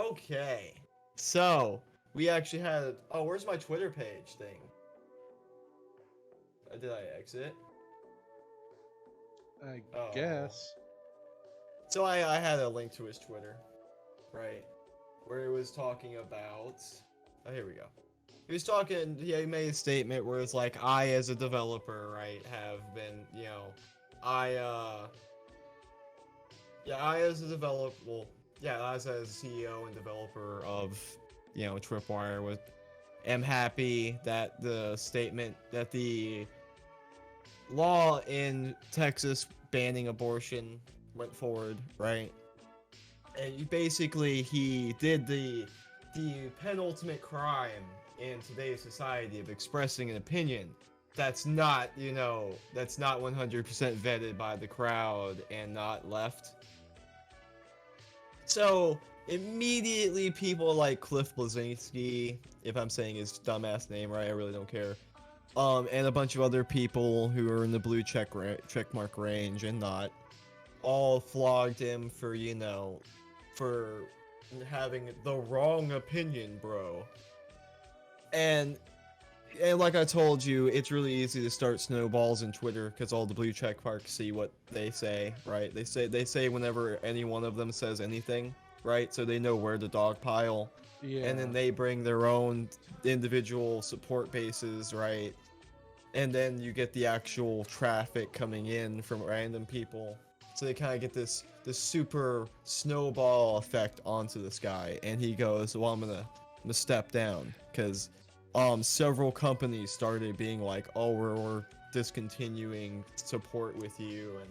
Okay. So, we actually had. Oh, where's my Twitter page thing? Did I exit? I Oh. guess. So, I had a link to his Twitter, right? Where it was talking about. Oh, here we go. He was talking. He made a statement where it's like, I, as a developer, right, have been, I, yeah, I, as a developer, well, yeah, as a CEO and developer of, Tripwire, am happy that the statement that the law in Texas banning abortion went forward, right? And he did the penultimate crime in today's society of expressing an opinion that's not 100% vetted by the crowd and not left. So immediately people like Cliff Blazinski, if I'm saying his dumbass name right, I really don't care. And a bunch of other people who are in the blue checkmark range and not, all flogged him for, for having the wrong opinion, bro. And like I told you, it's really easy to start snowballs in Twitter because all the blue check marks see what they say, right? They say whenever any one of them says anything, right? So they know where to dogpile, and Yeah. then they bring their own individual support bases, right? And then you get the actual traffic coming in from random people. So they kind of get this super snowball effect onto this guy, and he goes, "Well, I'm gonna step down because several companies started being like, oh, we're discontinuing support with you." And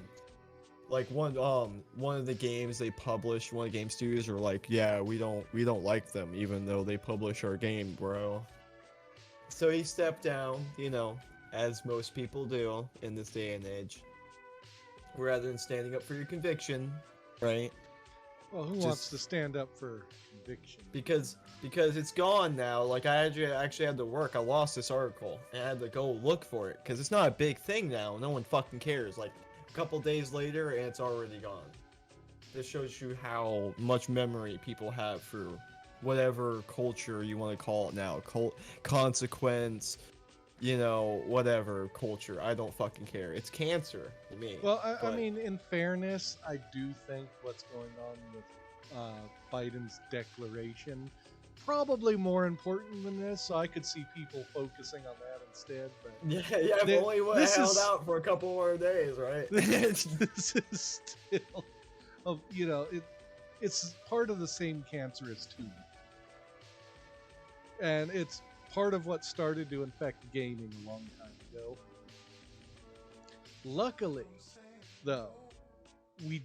like one of the games they published, one of the game studios were like, yeah, we don't like them even though they publish our game, bro. So he stepped down, as most people do in this day and age, rather than standing up for your conviction, right? Well, who wants to Just stand up for conviction? because it's gone now. Like I actually had to work. I lost this article and I had to go look for it because it's not a big thing now. No one fucking cares. Like a couple days later and it's already gone. This shows you how much memory people have for whatever culture you want to call it now. Consequence, whatever culture. I don't fucking care. It's cancer to me. Well, I But mean, in fairness, I do think what's going on with Biden's declaration probably more important than this. So I could see people focusing on that instead. But yeah, if only would have this held is out for a couple more days, right? this is still of it's part of the same cancerous tumor, and it's part of what started to infect gaming a long time ago. Luckily, though, we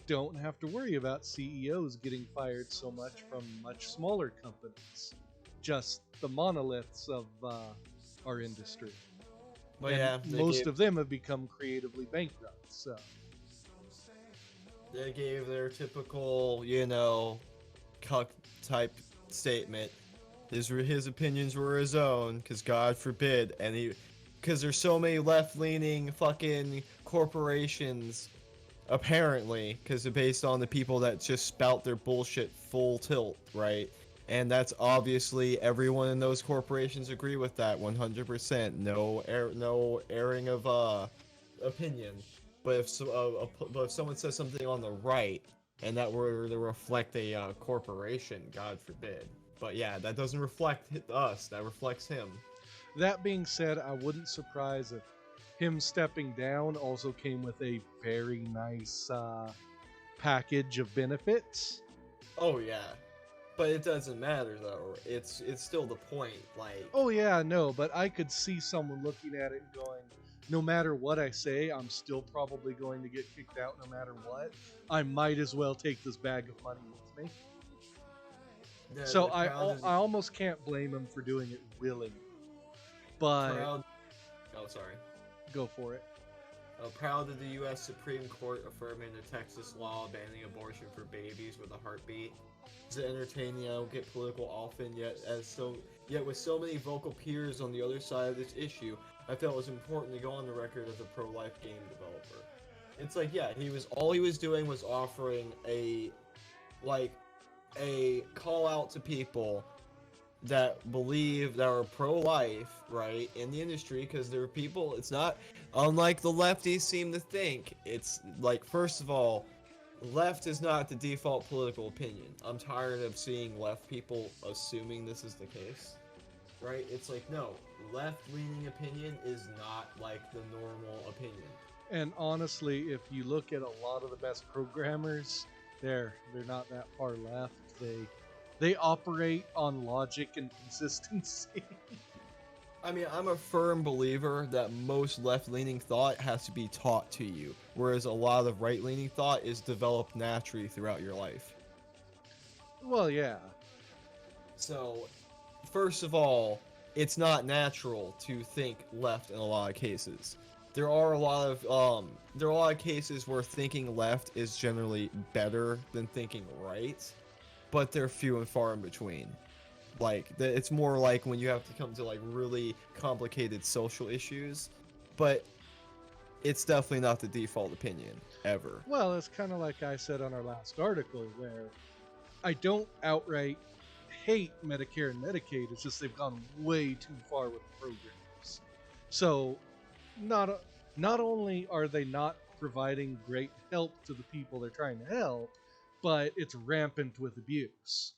don't have to worry about CEOs getting fired so much from much smaller companies, just the monoliths of our industry. But And yeah, most of them have become creatively bankrupt. So, they gave their typical, cuck type statement. His opinions were his own, because God forbid, because there's so many left-leaning fucking corporations, apparently, because they're based on the people that just spout their bullshit full tilt, right? And that's obviously everyone in those corporations agree with that 100%. No airing of opinion. But if someone says something on the right and that were to reflect a corporation, God forbid. But yeah, that doesn't reflect us. That reflects him. that being said, I wouldn't surprise if him stepping down also came with a very nice package of benefits. Oh yeah, but it doesn't matter though. It's still the point. Like, Oh yeah, no, but I could see someone looking at it and going, no matter what I say, I'm still probably going to get kicked out no matter what. I might as well take this bag of money with me. So the crowd is I almost can't blame him for doing it willingly. But proud. Oh, sorry. go for it. Proud of the U.S. Supreme Court affirming the Texas law banning abortion for babies with a heartbeat. It's entertaining. I don't get political often, yet with so many vocal peers on the other side of this issue, I felt it was important to go on the record as a pro-life game developer. It's like, yeah, all he was doing was offering a, like, a call out to people that believe that are pro-life, right, in the industry, because there are people. It's not unlike the lefties seem to think. It's like, first of all, left is not the default political opinion. I'm tired of seeing left people assuming this is the case, right? It's like, no, left-leaning opinion is not like the normal opinion. And honestly, if you look at a lot of the best programmers, they're not that far left. They operate on logic and consistency. I mean, I'm a firm believer that most left-leaning thought has to be taught to you, whereas a lot of right-leaning thought is developed naturally throughout your life. Well, yeah. So, first of all, it's not natural to think left in a lot of cases. There are a lot of cases where thinking left is generally better than thinking right, but they're few and far in between. It's more like when you have to come to like really complicated social issues, but it's definitely not the default opinion ever. Well, it's kind of like I said on our last article, where I don't outright hate Medicare and Medicaid. It's just they've gone way too far with the programs. So, not not only are they not providing great help to the people they're trying to help, but it's rampant with abuse.